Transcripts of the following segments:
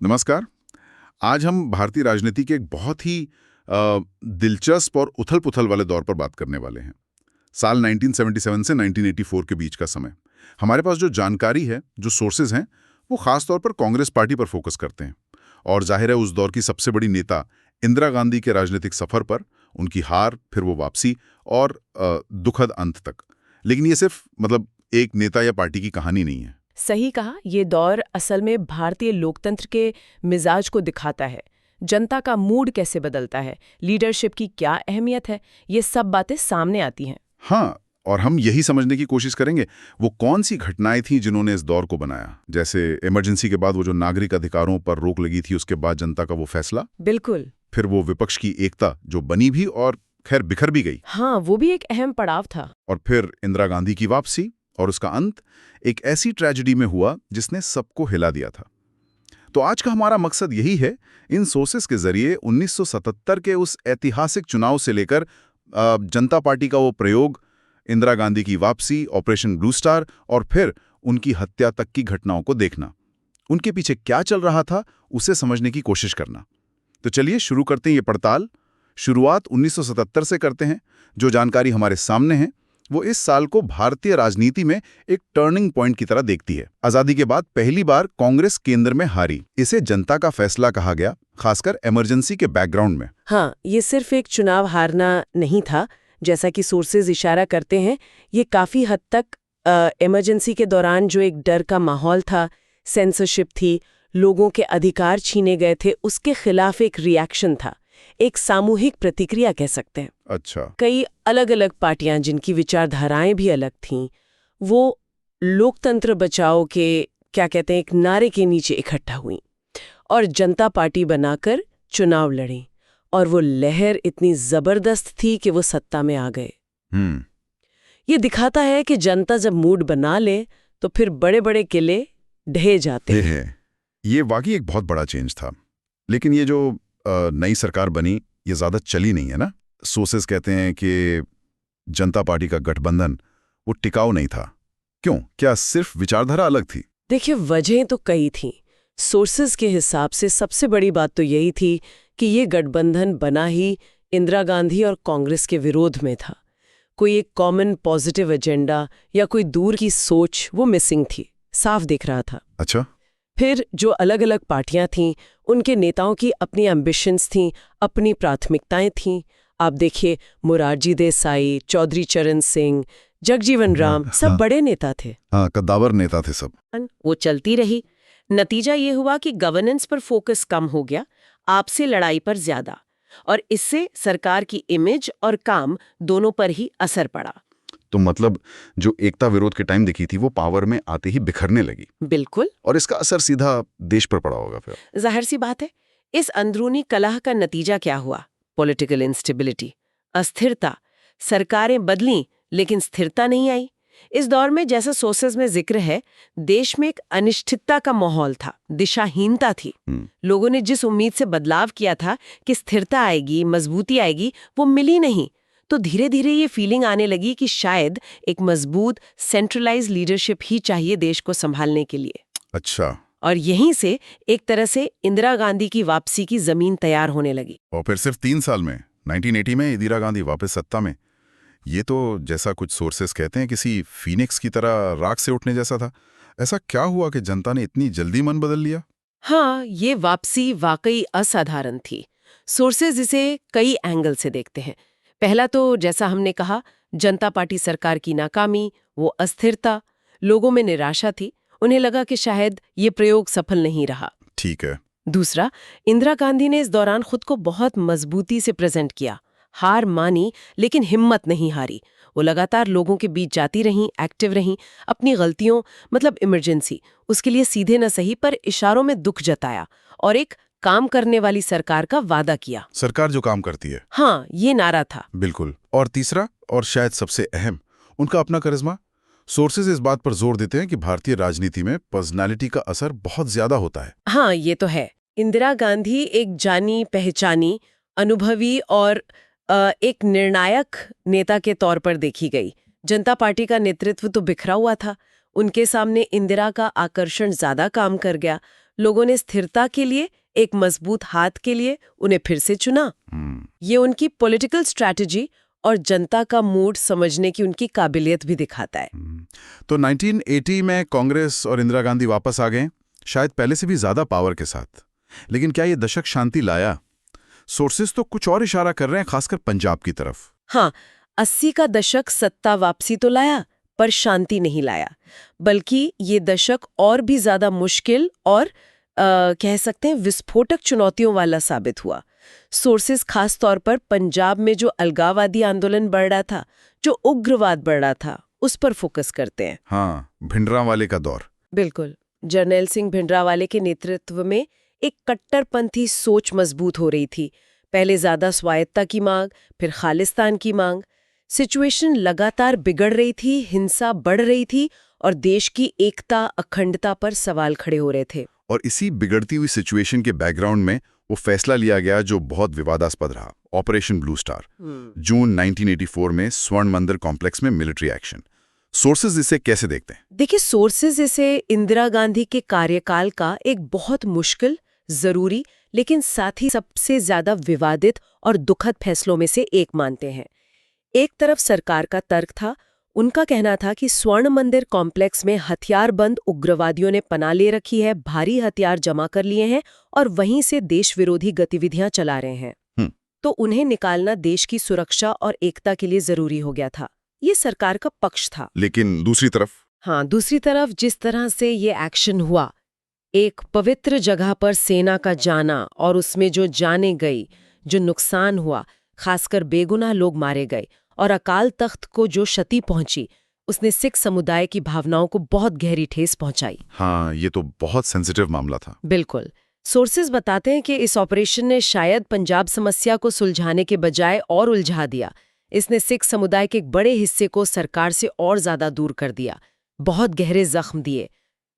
नमस्कार। आज हम भारतीय राजनीति के एक बहुत ही दिलचस्प और उथल-पुथल वाले दौर पर बात करने वाले हैं। साल 1977 से 1984 के बीच का समय। हमारे पास जो जानकारी है, जो सोर्सेज हैं, वो खास तौर पर कांग्रेस पार्टी पर फोकस करते हैं। और जाहिर है उस दौर की सबसे बड़ी नेता इंदिरा गांधी के राजनीतिक सफर पर, उनकी हार, फिर वो वापसी और दुखद अंत तक। लेकिन ये सिर्फ एक नेता या पार्टी की कहानी नहीं है। सही कहा, ये दौर असल में भारतीय लोकतंत्र के मिजाज को दिखाता है। जनता का मूड कैसे बदलता है, लीडरशिप की क्या अहमियत है, ये सब बातें सामने आती हैं। हाँ, और हम यही समझने की कोशिश करेंगे वो कौन सी घटनाएं थी जिन्होंने इस दौर को बनाया। जैसे इमरजेंसी के बाद वो जो नागरिक अधिकारों पर रोक लगी थी, उसके बाद जनता का वो फैसला। बिल्कुल। फिर वो विपक्ष की एकता जो बनी भी और खैर बिखर भी गई। हाँ, वो भी एक अहम पड़ाव था। और फिर इंदिरा गांधी की वापसी और उसका अंत एक ऐसी ट्रेजेडी में हुआ जिसने सबको हिला दिया था। तो आज का हमारा मकसद यही है, इन सोर्सेस के जरिए 1977 के उस ऐतिहासिक चुनाव से लेकर जनता पार्टी का वो प्रयोग, इंदिरा गांधी की वापसी, ऑपरेशन ब्लू स्टार और फिर उनकी हत्या तक की घटनाओं को देखना। उनके पीछे क्या चल रहा था, उसे समझने की कोशिश करना। तो चलिए शुरू करते हैं ये पड़ताल। शुरुआत 1977 से करते हैं। जो जानकारी हमारे सामने है वो इस साल को भारतीय राजनीति में एक टर्निंग पॉइंट की तरह देखती है। आजादी के बाद पहली बार कांग्रेस केंद्र में हारी। इसे जनता का फैसला कहा गया, खासकर इमरजेंसी के बैकग्राउंड में। हाँ, ये सिर्फ एक चुनाव हारना नहीं था। जैसा कि सोर्सेज इशारा करते हैं, ये काफी हद तक इमरजेंसी के दौरान जो एक डर का माहौल था, सेंसरशिप थी, लोगों के अधिकार छीने गए थे, उसके खिलाफ एक रिएक्शन था, एक सामूहिक प्रतिक्रिया कह सकते हैं। अच्छा। कई अलग अलग पार्टियां जिनकी विचारधाराएं भी अलग थीं, वो लोकतंत्र बचाओ के क्या कहते हैं एक नारे के नीचे इकट्ठा हुई और जनता पार्टी बनाकर चुनाव लड़ी। और वो लहर इतनी जबरदस्त थी कि वो सत्ता में आ गए। ये दिखाता है कि जनता जब मूड बना ले तो फिर बड़े बड़े किले ढह जाते हैं। ये वाकई एक बहुत बड़ा चेंज था। लेकिन ये जो नई सरकार बनी, ये ज्यादा चली नहीं है ना। सोर्सेस कहते हैं कि जनता पार्टी का गठबंधन वो टिकाऊ नहीं था। क्यों? क्या सिर्फ विचारधारा अलग थी? देखिए, वजहें तो कई थीं। सोर्सेज के हिसाब से सबसे बड़ी बात तो यही थी कि ये गठबंधन बना ही इंदिरा गांधी और कांग्रेस के विरोध में था। कोई एक कॉमन पॉजिटिव एजेंडा या कोई दूर की सोच वो मिसिंग थी, साफ दिख रहा था। अच्छा। फिर जो अलग अलग पार्टियां थीं, उनके नेताओं की अपनी एम्बिशंस थीं, अपनी प्राथमिकताएं थीं। आप देखिए, मोरारजी देसाई, चौधरी चरण सिंह, जगजीवन राम, सब बड़े नेता थे। हाँ, कद्दावर नेता थे सब। वो चलती रही। नतीजा ये हुआ कि गवर्नेंस पर फोकस कम हो गया, आपसी लड़ाई पर ज्यादा, और इससे सरकार की इमेज और काम दोनों पर ही असर पड़ा। तो जो एकता विरोध के टाइम दिखी थी वो पावर में आते ही बिखरने लगी। बिल्कुल। और इसका असर सीधा देश पर पड़ा होगा फिर। जाहिर सी बात है। इस अंदरूनी कलह का नतीजा क्या हुआ? पॉलिटिकल इंस्टेबिलिटी, अस्थिरता। सरकारें बदलीं लेकिन स्थिरता नहीं आई। इस दौर में, जैसा सोर्सेज में जिक्र है, देश में एक अनिश्चितता का माहौल था, दिशाहीनता थी। लोगों ने जिस उम्मीद से बदलाव किया था कि स्थिरता आएगी, मजबूती आएगी, वो मिली नहीं। तो धीरे धीरे ये फीलिंग आने लगी कि शायद एक मजबूत सेंट्रलाइज लीडरशिप ही चाहिए देश को संभालने के लिए। अच्छा। और यहीं से एक तरह से इंदिरा गांधी की वापसी की जमीन तैयार होने लगी। और फिर सिर्फ 3 साल में 1980 में इंदिरा गांधी वापस सत्ता में। ये तो जैसा कुछ सोर्सेस कहते हैं किसी फीनिक्स की तरह राख से उठने जैसा था। ऐसा क्या हुआ कि जनता ने इतनी जल्दी मन बदल लिया? हाँ, ये वापसी वाकई असाधारण थी। सोर्सेज इसे कई एंगल से देखते हैं। पहला तो, जैसा हमने कहा, जनता पार्टी सरकार की नाकामी, वो अस्थिरता, लोगों में निराशा थी। उन्हें लगा कि शायद ये प्रयोग सफल नहीं रहा। ठीक है। दूसरा, इंदिरा गांधी ने इस दौरान खुद को बहुत मजबूती से प्रेजेंट किया। हार मानी लेकिन हिम्मत नहीं हारी। वो लगातार लोगों के बीच जाती रहीं, एक्टिव रहीं, अपनी गलतियों इमरजेंसी, उसके लिए सीधे न सही पर इशारों में दुख जताया और एक काम करने वाली सरकार का वादा किया। सरकार जो काम करती है। हाँ, ये नारा था। बिल्कुल। और तीसरा, और शायद सबसे अहम, उनका अपना करिश्मा। सोर्सेज इस बात पर जोर देते हैं कि भारतीय राजनीति में पर्सनालिटी का असर बहुत ज्यादा होता है। हाँ, ये तो है। इंदिरा गांधी एक जानी पहचानी, अनुभवी और एक निर्णायक नेता के तौर पर देखी गई। जनता पार्टी का नेतृत्व तो बिखरा हुआ था। उनके सामने इंदिरा का आकर्षण ज्यादा काम कर गया। लोगों ने स्थिरता के लिए, एक मजबूत हाथ के लिए उन्हें फिर से चुना। ये उनकी पॉलिटिकल स्ट्रैटेजी और जनता का मूड समझने की उनकी काबिलियत भी दिखाता है। तो 1980 में कांग्रेस और इंदिरा गांधी वापस आ गए, शायद पहले से भी ज्यादा पावर के साथ। लेकिन क्या ये दशक शांति लाया? सोर्सेस तो कुछ और इशारा कर रहे हैं, खासकर पंजाब की तरफ। हाँ, 80 का दशक सत्ता वापसी तो लाया, पर शांति नहीं लाया। बल्कि ये दशक और भी ज्यादा मुश्किल और कह सकते हैं विस्फोटक चुनौतियों वाला साबित हुआ। सोर्सेस खास तौर पर पंजाब में जो अलगाववादी आंदोलन बढ़ रहा था, जो उग्रवाद बढ़ रहा था, उस पर फोकस करते हैं। हाँ, भिंडरांवाले का दौर। बिल्कुल। जर्नैल सिंह भिंडरांवाले के नेतृत्व में एक कट्टरपंथी सोच मजबूत हो रही थी। पहले ज्यादा स्वायत्ता की मांग, फिर खालिस्तान की मांग। सिचुएशन लगातार बिगड़ रही थी, हिंसा बढ़ रही थी और देश की एकता, अखंडता पर सवाल खड़े हो रहे थे। और इसी बिगड़ती हुई सिचुएशन के बैकग्राउंड में वो फैसला लिया गया जो बहुत विवादास्पद रहा, ऑपरेशन ब्लू स्टार। जून 1984 में स्वर्ण मंदिर कॉम्प्लेक्स में मिलिट्री एक्शन। सोर्सेज इसे कैसे देखते हैं? देखिए, सोर्सेज इसे इंदिरा गांधी के कार्यकाल का एक बहुत मुश्किल, जरूरी, लेकिन साथ ही सबसे ज्यादा विवादित और दुखद फैसलों में से एक मानते हैं। एक तरफ सरकार का तर्क था, उनका कहना था कि स्वर्ण मंदिर कॉम्प्लेक्स में हथियारबंद उग्रवादियों ने पनाह ले रखी है, भारी हथियार जमा कर लिए हैं और वहीं से देश विरोधी गतिविधियां चला रहे हैं। तो उन्हें निकालना देश की सुरक्षा और एकता के लिए जरूरी हो गया था। ये सरकार का पक्ष था। लेकिन दूसरी तरफ? हाँ, दूसरी तरफ जिस तरह से ये एक्शन हुआ, एक पवित्र जगह पर सेना का जाना और उसमें जो जाने गई, जो नुकसान हुआ, खासकर बेगुनाह लोग मारे गए और अकाल तख्त को जो क्षति पहुंची, उसने सिख समुदाय की भावनाओं को बहुत गहरी ठेस पहुंचाई। हाँ, ये तो बहुत सेंसिटिव मामला था। बिल्कुल। सोर्सेज बताते हैं कि इस ऑपरेशन ने शायद पंजाब समस्या को सुलझाने के बजाय और उलझा दिया। इसने सिख समुदाय के एक बड़े हिस्से को सरकार से और ज्यादा दूर कर दिया, बहुत गहरे जख्म दिए।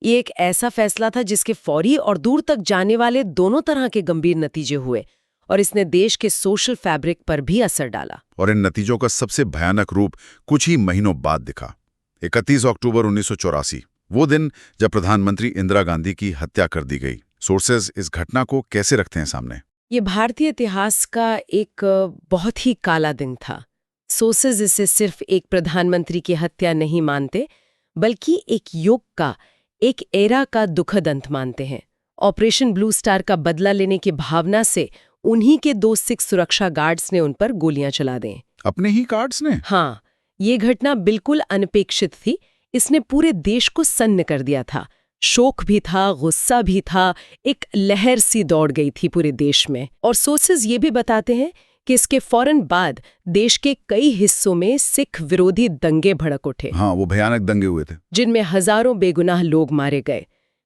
ये एक ऐसा फैसला था जिसके फौरी और दूर तक जाने वाले दोनों तरह के गंभीर नतीजे हुए और इसने देश के सोशल फैब्रिक पर भी असर डाला। और इन नतीजों का सबसे भयानक रूप कुछ ही महीनों बाद दिखा। 31 अक्टूबर 1984, वो दिन जब प्रधानमंत्री इंदिरा गांधी की हत्या कर दी गई। सोर्सेज इस घटना को कैसे रखते हैं सामने? ये भारतीय इतिहास का एक बहुत ही काला दिन था। सोर्सेज इसे सिर्फ एक प्रधानमंत्री की हत्या नहीं मानते, बल्कि एक युग का, एक एरा का दुखद अंत मानते हैं। ऑपरेशन ब्लू स्टार का बदला लेने की भावना से उन्हीं के 2 सिख सुरक्षा गार्ड्स ने उन पर गोलियां चला दें। अपने ही गार्ड्स ने? हाँ, ये घटना बिल्कुल अनपेक्षित थी। इसने पूरे देश को सन्न कर दिया था। शोक भी था, गुस्सा भी था, एक लहर सी दौड़ गई थी पूरे देश में। और सोर्सेज ये भी बताते हैं कि इसके फौरन बाद देश के कई हिस्सों में सिख विरोधी दंगे भड़क उठे। हाँ, वो भयानक दंगे हुए थे, जिनमें हजारों बेगुनाह लोग मारे गए।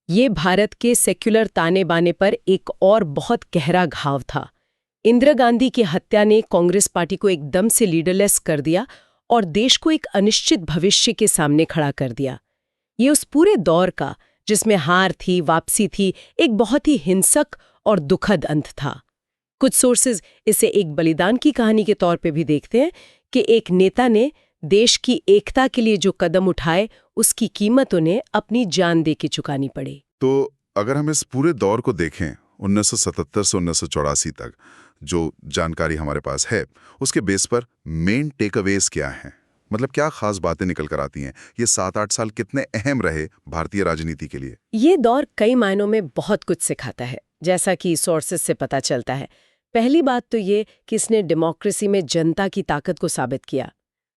ये भारत के सेक्युलर ताने बाने पर एक और बहुत गहरा घाव था। इंदिरा गांधी की हत्या ने कांग्रेस पार्टी को एकदम से लीडरलेस कर दिया और देश को एक अनिश्चित भविष्य के सामने खड़ा कर दिया। ये उस पूरे दौर का, जिसमें हार थी, वापसी थी, एक बहुत ही हिंसक और दुखद अंत था। कुछ सोर्सेज इसे एक बलिदान की कहानी के तौर पे भी देखते हैं कि एक नेता ने देश की एकता के लिए जो कदम उठाए, उसकी कीमत उन्हें अपनी जान दे के चुकानी पड़ी। तो अगर हम इस पूरे दौर को देखें, 1977 से 1984 तक, जो जानकारी हमारे पास है, उसके बेस पर मेन टेकअवेज क्या हैं? मतलब क्या खास बातें निकल कर आती हैं? ये 7-8 साल कितने अहम रहे भारतीय राजनीति के लिए? ये दौर कई मायनों में बहुत कुछ सिखाता है, जैसा कि सोर्सेज से पता चलता है। पहली बात तो ये कि इसने डेमोक्रेसी में जनता की ताकत को साबित किया।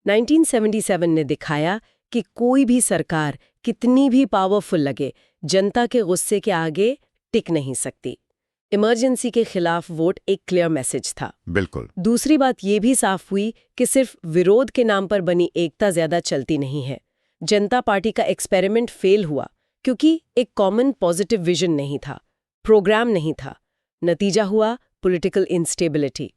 1977 ने दिखाया कि कोई भी सरकार कितनी भी पावरफुल लगे, जनता के गुस्से के आगे टिक नहीं सकती। इमरजेंसी के खिलाफ वोट एक क्लियर मैसेज था। बिल्कुल। दूसरी बात ये भी साफ हुई कि सिर्फ विरोध के नाम पर बनी एकता ज्यादा चलती नहीं है। जनता पार्टी का एक्सपेरिमेंट फेल हुआ क्योंकि एक कॉमन पॉजिटिव विजन नहीं था, प्रोग्राम नहीं था। नतीजा हुआ पॉलिटिकल इंस्टेबिलिटी।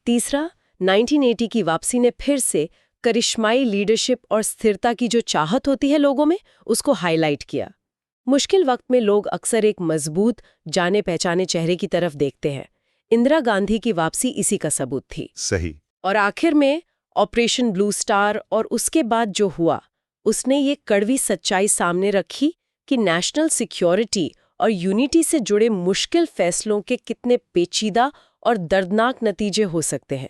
तीसरा, 1980 की वापसी ने फिर से करिश्माई लीडरशिप और स्थिरता की जो चाहत होती है लोगों में, उसको हाईलाइट किया। मुश्किल वक्त में लोग अक्सर एक मजबूत, जाने पहचाने चेहरे की तरफ देखते हैं। इंदिरा गांधी की वापसी इसी का सबूत थी। सही। और आखिर में ऑपरेशन ब्लू स्टार और उसके बाद जो हुआ, उसने ये कड़वी सच्चाई सामने रखी कि नेशनल सिक्योरिटी और यूनिटी से जुड़े मुश्किल फैसलों के कितने पेचीदा और दर्दनाक नतीजे हो सकते हैं।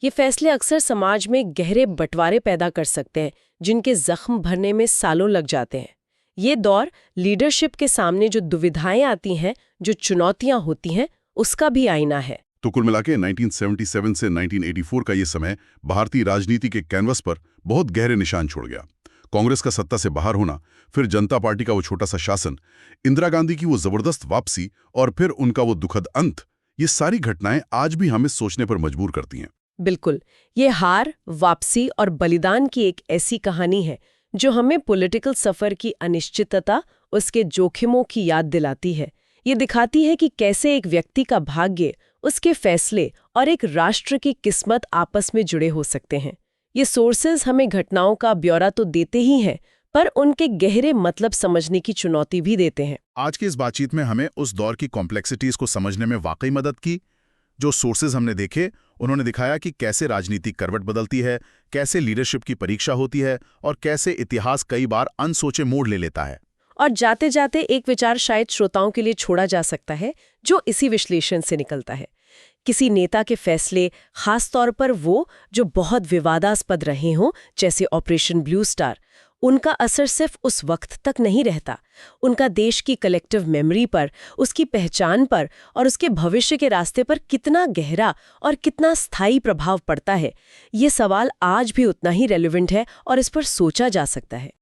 ये फैसले अक्सर समाज में गहरे बंटवारे पैदा कर सकते हैं, जिनके जख्म भरने में सालों लग जाते हैं। ये दौर लीडरशिप के सामने जो दुविधाएं आती हैं, जो चुनौतियां होती हैं, उसका भी आईना है। तो कुल मिला के 1977 से 1984 का ये समय भारतीय राजनीति के कैनवस पर बहुत गहरे निशान छोड़ गया। कांग्रेस का सत्ता से बाहर होना, फिर जनता पार्टी का वो छोटा सा शासन, इंदिरा गांधी की वो जबरदस्त वापसी और फिर उनका वो दुखद अंत, ये सारी घटनाएं आज भी हमें सोचने पर मजबूर करती हैं। बिल्कुल, ये हार, वापसी और बलिदान की एक ऐसी कहानी है जो हमें पॉलिटिकल सफर की अनिश्चितता, उसके जोखिमों की याद दिलाती है। ये दिखाती है कि कैसे एक व्यक्ति का भाग्य, उसके फैसले और एक राष्ट्र की किस्मत आपस में जुड़े हो सकते हैं। ये सोर्सेज हमें घटनाओं का ब्यौरा तो देते ही हैं, पर उनके गहरे मतलब समझने की चुनौती भी देते हैं। आज की इस बातचीत में हमें उस दौर की कॉम्प्लेक्सिटीज को समझने में वाकई मदद की। जो सोर्सेज हमने देखे, उन्होंने दिखाया कि कैसे राजनीति करवट बदलती है, कैसे लीडरशिप की परीक्षा होती है और कैसे इतिहास कई बार अनसोचे मोड़ ले लेता है। और जाते जाते एक विचार शायद श्रोताओं के लिए छोड़ा जा सकता है, जो इसी विश्लेषण से निकलता है। किसी नेता के फैसले, खास तौर पर वो जो बहुत विवादास्पद रहे हों, जैसे ऑपरेशन ब्लू स्टार, उनका असर सिर्फ उस वक्त तक नहीं रहता। उनका देश की कलेक्टिव मेमोरी पर, उसकी पहचान पर और उसके भविष्य के रास्ते पर कितना गहरा और कितना स्थायी प्रभाव पड़ता है, ये सवाल आज भी उतना ही रेलेवेंट है और इस पर सोचा जा सकता है।